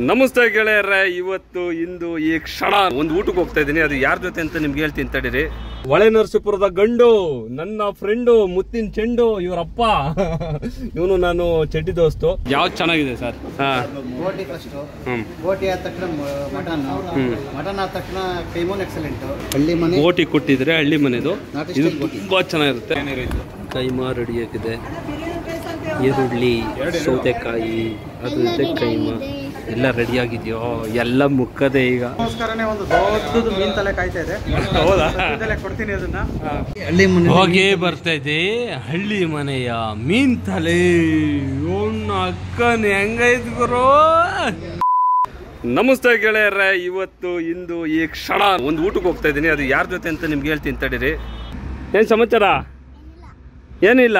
ನಮಸ್ತೆ ಗೆಳೆಯರೇ, ಇವತ್ತು ಇಂದು ಈ ಕ್ಷಣ ಒಂದು ಊಟಕ್ಕೆ ಹೋಗ್ತಾ ಇದ್ದೀನಿ. ಅದು ಯಾರ ಜೊತೆ ಅಂತ ನಿಮ್ಗೆ ಹೇಳ್ತೀನಿ ತಡೀರಿ. ಹೊಳೆನರಸೀಪುರದ ಗಂಡು, ನನ್ನ ಫ್ರೆಂಡು, ಮುತ್ತಿನ ಚೆಂಡು, ಇವರಪ್ಪ. ಇವನು ನಾನು ಚಡ್ಡಿ ದೋಸ್ತು. ಯಾವ್ದು ಚೆನ್ನಾಗಿದೆ ಸರ್? ಬೋಟಿ ಫಸ್ಟ್, ಬೋಟಿ ಆದ ತಕ್ಷಣ ಮಟನ್, ಮಟನ್ ಆದ ತಕ್ಷಣ ಕೈಮೋನ್ ಎಕ್ಸಲೆಂಟ್. ಹಳ್ಳಿ ಮನೆ ಬೋಟಿ ಕೊಟ್ಟಿದ್ರೆ ಹಳ್ಳಿ ಮನೆದು, ಇದು ತುಂಬಾ ಚೆನ್ನಾಗಿರುತ್ತೆ. ಕೈಮಾ ರೆಡಿ ಆಗಿದೆ, ಈರುಳ್ಳಿ, ಸೌತೆಕಾಯಿ, ಅದು ಇದೆ ಕೈಮಾ ಎಲ್ಲ ರೆಡಿ ಆಗಿದೆಯೋ, ಎಲ್ಲ ಮುಕ್ಕದೆ ಈಗ. ಒಂದು ದೊಡ್ಡದು ಮೀನ್ ತಲೆ ಕಾಯ್ತಾ ಇದೆ. ಹೌದಾ? ಕೊಡ್ತೀನಿ ಅದನ್ನ. ಹಳ್ಳಿ ಮನೆ ಹೋಗಿ ಬರ್ತಾ ಇದೆ, ಹಳ್ಳಿ ಮನೆಯ ಮೀನ್ ತಲೆ. ಅಕ್ಕನ ಹೆಂಗೈತ್ ಗುರು. ನಮಸ್ತೆ ಗೆಳೆಯರೇ, ಇವತ್ತು ಇಂದು ಈ ಕ್ಷಣ ಒಂದು ಊಟಕ್ಕೆ ಹೋಗ್ತಾ ಇದ್ದೀನಿ. ಅದು ಯಾರ ಜೊತೆ ಅಂತ ನಿಮ್ಗೆ ಹೇಳ್ತೀನಿ ತಡೀರಿ. ಏನ್ ಸಮಾಚಾರ? ಏನಿಲ್ಲ.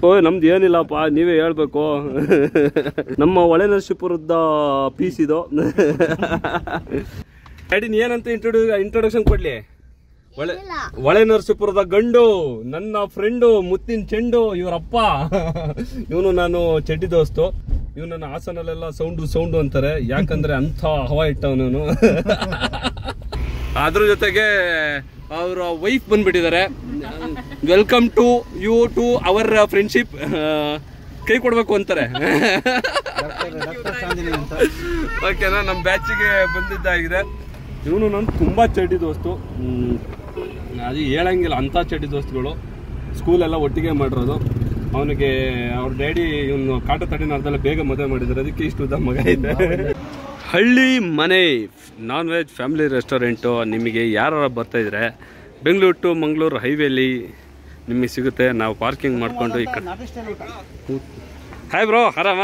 ಓ, ನಮ್ದು ಏನಿಲ್ಲಪ್ಪ, ನೀವೇ ಹೇಳ್ಬೇಕು. ನಮ್ಮ ಹೊಳೆನರಸೀಪುರದ ಪೀಸ್ ಇದು. ಡ್ಯಾಡಿ ಏನಂತ ಇಂಟ್ರೊಡಕ್ಷನ್ ಕೊಡ್ಲಿ? ಹೊಳೆನರಸೀಪುರದ ಗಂಡು, ನನ್ನ ಫ್ರೆಂಡು, ಮುತ್ತಿನ ಚೆಂಡು, ಇವರಪ್ಪ. ಇವನು ನಾನು ಚಡ್ಡಿ ದೋಸ್ತು. ಇವನನ್ನ ಹಾಸನಲ್ಲೆಲ್ಲ ಸೌಂಡು ಅಂತಾರೆ, ಯಾಕಂದ್ರೆ ಅಂತ ಹವಾ ಇಟ್ಟವನು. ಅದ್ರ ಜೊತೆಗೆ ಅವರ ವೈಫ್ ಬಂದ್ಬಿಟ್ಟಿದ್ದಾರೆ. Welcome to you to our friendship. ಕೈ ಕೊಡ್ಬೇಕು ಅಂತಾರೆ. ಓಕೆನಾ, ನಮ್ಮ ಬ್ಯಾಚಿಗೆ ಬಂದಿದ್ದಾಗಿದೆ. ಇವನು ನಾನು ತುಂಬ ಚಡ್ಡಿ ದೋಸ್ತು. ಅದು ಹೇಳಂಗಿಲ್ಲ, ಅಂಥ ಚಡ್ಡಿ ದೋಸ್ತುಗಳು. ಸ್ಕೂಲೆಲ್ಲ ಒಟ್ಟಿಗೆ ಮಾಡಿರೋದು. ಅವನಿಗೆ ಅವ್ರ ಡ್ಯಾಡಿ ಇವನು ಕಾಟ ತಡಿನಾರ್ದೆಲ್ಲ ಬೇಗ ಮದುವೆ ಮಾಡಿದ್ದಾರೆ, ಅದಕ್ಕೆ ಇಷ್ಟು ಉದ್ದ ಮಗ ಇದೆ. ಹಳ್ಳಿ ಮನೆ ನಾನ್ ವೆಜ್ ಫ್ಯಾಮಿಲಿ ರೆಸ್ಟೋರೆಂಟು. ನಿಮಗೆ ಯಾರು ಬರ್ತಾ ಇದ್ರೆ ಬೆಂಗಳೂರು ಟು ಮಂಗಳೂರು ಹೈವೇಲಿ ನಿಮಗೆ ಸಿಗುತ್ತೆ. ನಾವು ಪಾರ್ಕಿಂಗ್ ಮಾಡಿಕೊಂಡು ಈ ಕಡೆ. ಹಾಯ್ ಬ್ರೋ, ಆರಾಮ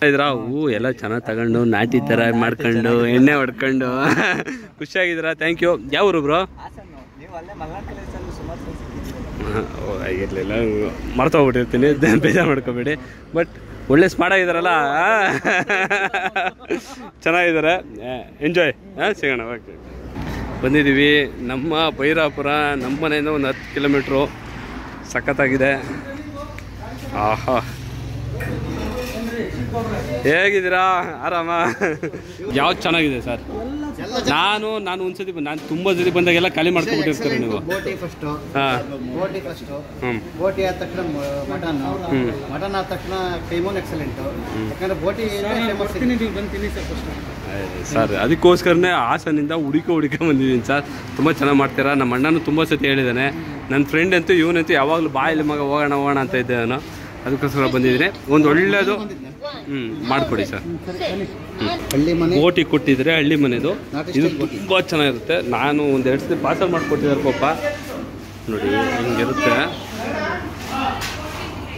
ಇದ್ರಾ? ಹೂ ಎಲ್ಲ ಚೆನ್ನಾಗಿ ತಗೊಂಡು ನಾಟಿ ಥರ ಮಾಡ್ಕೊಂಡು ಎಣ್ಣೆ ಹೊಡ್ಕೊಂಡು ಖುಷಿಯಾಗಿದ್ದೀರಾ? Thank you. ಯಾವ ಊರು ಬ್ರೋ? ಆಗಿರಲಿಲ್ಲ, ಮರ್ತೋಗ್ಬಿಟ್ಟಿರ್ತೀನಿ, ಬೇಜಾರು ಮಾಡ್ಕೋಬೇಡಿ. ಬಟ್ ಒಳ್ಳೆ ಸ್ಮಾರ್ಟ್ ಆಗಿದಾರಲ್ಲ, ಚೆನ್ನಾಗಿದ್ದಾರೆ. ಎಂಜಾಯ್. ಸಿಗೋಣ. ಓಕೆ, ಬಂದಿದ್ದೀವಿ ನಮ್ಮ ಭೈರಾಪುರ. ನಮ್ಮ ಮನೆಯಿಂದ ಒಂದು 10 ಕಿಲೋಮೀಟ್ರು. ಸಖತ್ತಾಗಿದೆ. ಆಹಾ, ಹೇಗಿದ್ದೀರಾ? ಆರಾಮ? ಯಾವ್ದು ಚೆನ್ನಾಗಿದೆ ಸರ್? ನಾನು ಒಂದ್ಸತಿ ನಾನು ತುಂಬ ಸತಿ ಬಂದಾಗೆಲ್ಲ ಖಾಲಿ ಮಾಡ್ಕೊಂಡ್ಬಿಟ್ಟಿರ್ತಾರೆ ನೀವು. ಬೋಟಿ ಫಸ್ಟ್, ಬೋಟಿ ಆದ ತಕ್ಷಣ ಮಟನ್, ಮಟನ್ ಆದ ತಕ್ಷಣ ಕೈಮೋನ್ ಎಕ್ಸಲೆಂಟ್. ಯಾಕಂದ್ರೆ ಬೋಟಿ ಸರ್, ಅದಕ್ಕೋಸ್ಕರನೇ ಹಾಸನಿಂದ ಹುಡುಕ ಬಂದಿದ್ದೀನಿ ಸರ್. ತುಂಬ ಚೆನ್ನಾಗಿ ಮಾಡ್ತೀರಾ. ನಮ್ಮ ಅಣ್ಣನೂ ತುಂಬ ಸತಿ ಹೇಳಿದ್ದಾನೆ. ನನ್ನ ಫ್ರೆಂಡ್ ಅಂತೂ ಇವನಂತೂ ಯಾವಾಗಲೂ ಬಾಯಲ್ಲಿ ಮಗ ಹೋಗೋಣ ಅಂತ ಇದ್ದೆ ನಾನು. ಅದಕ್ಕೋಸ್ಕರ ಬಂದಿದ್ದೀನಿ. ಒಂದು ಒಳ್ಳೆಯದು ಮಾಡಿಕೊಡಿ ಸರ್. ಹಳ್ಳಿ ಮನೆ ಬೋಟಿ ಕೊಟ್ಟಿದ್ರೆ ಹಳ್ಳಿ ಮನೆದು, ಇದು ತುಂಬ ಚೆನ್ನಾಗಿರುತ್ತೆ. ನಾನು ಒಂದು 2 ಸತಿ ಪಾರ್ಸಲ್ ಮಾಡಿಕೊಟ್ಟಿದ್ದಾರೆ ಪಾಪ. ನೋಡಿ ಹಿಂಗಿರುತ್ತೆ.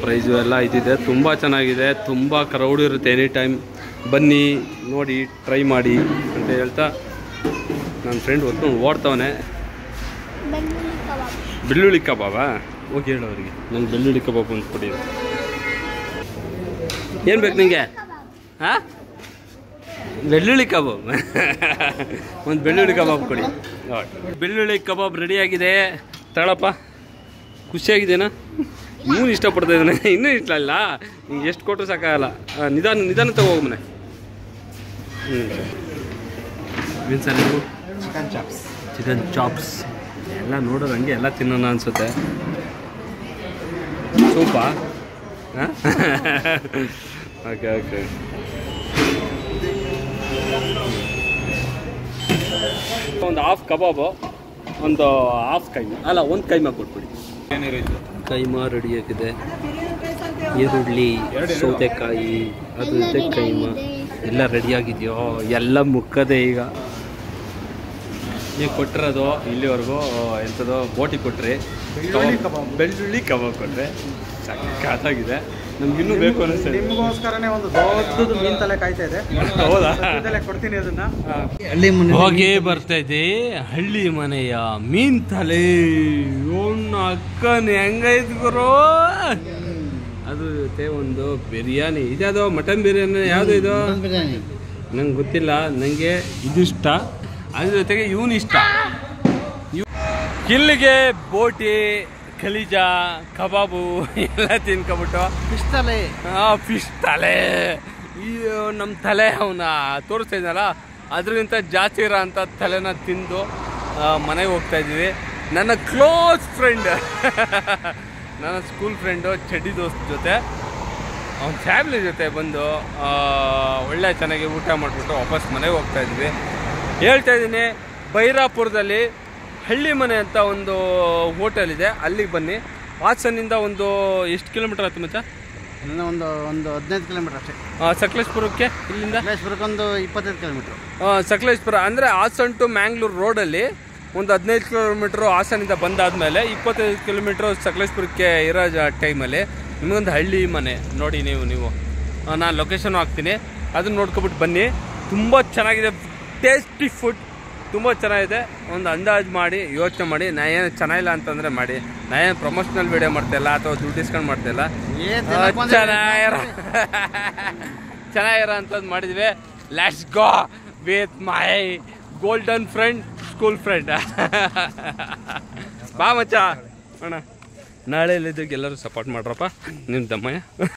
ಪ್ರೈಸು ಎಲ್ಲ ಇದಿದೆ. ತುಂಬ ಚೆನ್ನಾಗಿದೆ, ತುಂಬ ಕ್ರೌಡ್ ಇರುತ್ತೆ ಎನಿ ಟೈಮ್. ಬನ್ನಿ ನೋಡಿ, ಟ್ರೈ ಮಾಡಿ ಅಂತ ಹೇಳ್ತಾ ನನ್ನ ಫ್ರೆಂಡ್ ಹೊತ್ತು ಓಡ್ತವನೆ. ಬೆಳ್ಳುಳ್ಳಿ ಕಬಾಬಾ? ಹೋಗಿ ಹೇಳೋರಿಗೆ ನಂಗೆ ಬೆಳ್ಳುಳ್ಳಿ ಕಬಾಬ್ ಅಂತ ಕೊಡಿ. ಏನು ಬೇಕು ನಿಮಗೆ? ಹಾಂ, ಬೆಳ್ಳುಳ್ಳಿ ಕಬಾಬ್. ಒಂದು ಬೆಳ್ಳುಳ್ಳಿ ಕಬಾಬ್ ಕೊಡಿ. ಬೆಳ್ಳುಳ್ಳಿ ಕಬಾಬ್ ರೆಡಿಯಾಗಿದೆ, ತಗೊಳಪ್ಪ. ಖುಷಿಯಾಗಿದೆನಾ? ಇವನು ಇಷ್ಟಪಡ್ತಾ ಇದ್ದಾನೆ, ಇನ್ನೂ ಇಷ್ಟ ಇಲ್ಲ. ಈಗ ಎಷ್ಟು ಕೊಟ್ಟರು ಸಾಕಾಗಲ್ಲ. ನಿಧಾನ ತಗೋಮನೆ. ಏನು ಸರ್ ನೀವು? ಚಿಕನ್ ಚಾಪ್ಸ್ ಎಲ್ಲ ನೋಡೋದು ಹಂಗೆ ಎಲ್ಲ ತಿನ್ನೋಣ ಅನಿಸುತ್ತೆ. ಸೂಪಾ? ಹಾಂ, ಓಕೆ. ಒಂದು ಹಾಫ್ ಕಬಾಬು, ಒಂದು ಹಾಫ್ ಕೈಮಾ, ಅಲ್ಲ ಒಂದು ಕೈಮಾ ಕೊಟ್ಬಿಡಿ. ಕೈಮಾ ರೆಡಿ ಆಗಿದೆ, ಈರುಳ್ಳಿ, ಸೌತೆಕಾಯಿ, ಅದು ಇದೆ ಕೈಮಾ ಎಲ್ಲ ರೆಡಿ ಆಗಿದೆಯೋ, ಎಲ್ಲ ಮುಕ್ಕದೆ ಈಗ. ನೀವು ಕೊಟ್ಟಿರೋದು ಇಲ್ಲಿವರೆಗೂ ಎಂಥದ್ದು ಬೋಟಿ ಕೊಟ್ರಿ, ಬೆಳ್ಳುಳ್ಳಿ ಕಬಾಬ್ ಕೊಟ್ರೆ ಸಖತ್ತಾಗಿದೆ. ನಮ್ಗೆ ಇನ್ನೂ ಬೇಕು ಅನಿಸ್ತದೆ. ನಿಮಗೋಸ್ಕರನೇ ಒಂದು ದೊಡ್ಡದು ಮೀನ್ ತಲೆ ಕಾಯ್ತಾ ಇದೆ. ಹೌದಾ? ಕೊಡ್ತೀನಿ ಅದನ್ನ. ಹಳ್ಳಿ ಮನೆ ಹೋಗಿ ಬರ್ತಾ ಇದೆ, ಹಳ್ಳಿ ಮನೆಯ ಮೀನ್ ತಲೆ. ಅಕ್ಕನ ಹೆಂಗೈತ್ ಗುರು. ಅದು ಜೊತೆ ಒಂದು ಬಿರಿಯಾನಿ. ಇದ್ಯಾವುದು ಮಟನ್ ಬಿರಿಯಾನಿ? ಯಾವುದು ಇದು? ನಂಗೆ ಗೊತ್ತಿಲ್ಲ. ನನಗೆ ಇದಿಷ್ಟ, ಅದ್ರ ಜೊತೆಗೆ ಇವನು ಇಷ್ಟ. ಇಲ್ಲಿಗೆ ಬೋಟಿ, ಕಲಿಜಾ, ಕಬಾಬು ಎಲ್ಲ ತಿನ್ಕೊಬಿಟ್ಟು ಫಿಶ್ ತಲೆ, ಫಿಶ್ ತಲೆ ಈ ನಮ್ಮ ತಲೆ ಅವನ್ನ ತೋರಿಸ್ತಾ ಇದ್ದಲ್ಲ ಅದರಿಂದ ಜಾಸ್ತಿ ಇರೋ ಅಂಥ ತಲೆನ ತಿಂದು ಮನೆಗೆ ಹೋಗ್ತಾ ಇದ್ದೀವಿ. ನನ್ನ ಕ್ಲೋಸ್ ಫ್ರೆಂಡ್ ನನ್ನ ಸ್ಕೂಲ್ ಫ್ರೆಂಡು ಚಡ್ಡಿ ದೋಸ್ತ್ ಜೊತೆ ಅವನ ಫ್ಯಾಮಿಲಿ ಜೊತೆ ಬಂದು ಒಳ್ಳೆ ಚೆನ್ನಾಗಿ ಊಟ ಮಾಡಿಬಿಟ್ಟು ವಾಪಸ್ ಮನೆಗೆ ಹೋಗ್ತಾ ಇದ್ವಿ. ಹೇಳ್ತಾ ಇದ್ದೀನಿ, ಬೈರಾಪುರದಲ್ಲಿ ಹಳ್ಳಿ ಮನೆ ಅಂತ ಒಂದು ಹೋಟೆಲ್ ಇದೆ, ಅಲ್ಲಿಗೆ ಬನ್ನಿ. ಹಾಸನಿಂದ ಒಂದು ಎಷ್ಟು ಕಿಲೋಮೀಟರ್ ಆಯ್ತು ಮಚ್ಚ? ಇನ್ನು ಒಂದು 15 ಕಿಲೋಮೀಟರ್ ಅಷ್ಟೇ. ಸಕಲೇಶ್ಪುರಕ್ಕೆ ಇಲ್ಲಿಂದ? ಸಕಲೇಶ್ಪುರಕ್ಕೆ ಒಂದು 25 ಕಿಲೋಮೀಟರ್. ಸಕಲೇಶ್ಪುರ ಅಂದರೆ ಹಾಸನ್ ಟು ಮ್ಯಾಂಗ್ಳೂರು ರೋಡಲ್ಲಿ ಒಂದು 15 ಕಿಲೋಮೀಟ್ರು ಹಾಸನಿಂದ ಬಂದಾದಮೇಲೆ 25 ಕಿಲೋಮೀಟ್ರು ಸಕಲೇಶ್ಪುರಕ್ಕೆ ಇರೋ ಟೈಮಲ್ಲಿ ನಿಮಗೊಂದು ಹಳ್ಳಿ ಮನೆ ನೋಡಿ. ನೀವು ನಾನು ಲೊಕೇಶನ್ ಹಾಕ್ತೀನಿ, ಅದನ್ನು ನೋಡ್ಕೊಬಿಟ್ಟು ಬನ್ನಿ. ತುಂಬ ಚೆನ್ನಾಗಿದೆ, ಟೇಸ್ಟಿ ಫುಡ್ ತುಂಬ ಚೆನ್ನಾಗಿದೆ. ಒಂದು ಅಂದಾಜು ಮಾಡಿ ಯೋಚನೆ ಮಾಡಿ. ನಾ ಏನು ಚೆನ್ನಾಗಿಲ್ಲ ಅಂತಂದರೆ ಮಾಡಿ. ನಾ ಏನು ಪ್ರಮೋಷನಲ್ ವೀಡಿಯೋ ಮಾಡ್ತಾಯಿಲ್ಲ ಅಥವಾ ದುಡ್ಡು ಡಿಸ್ಕೌಂಟ್ ಮಾಡ್ತಾಯಿಲ್ಲ. ಚೆನ್ನಾಗಿರೋ ಅಂಥದ್ದು ಮಾಡಿದ್ವಿ. Let's go with my golden friend, school friend. ಬಾ ಮಚ್ಚ ಅಣ್ಣ, ನಾಳೆ ಎಲ್ಲರೂ ಸಪೋರ್ಟ್ ಮಾಡ್ರಪ್ಪ ನಿಮ್ಮ ದಮ್ಮಯ್ಯ.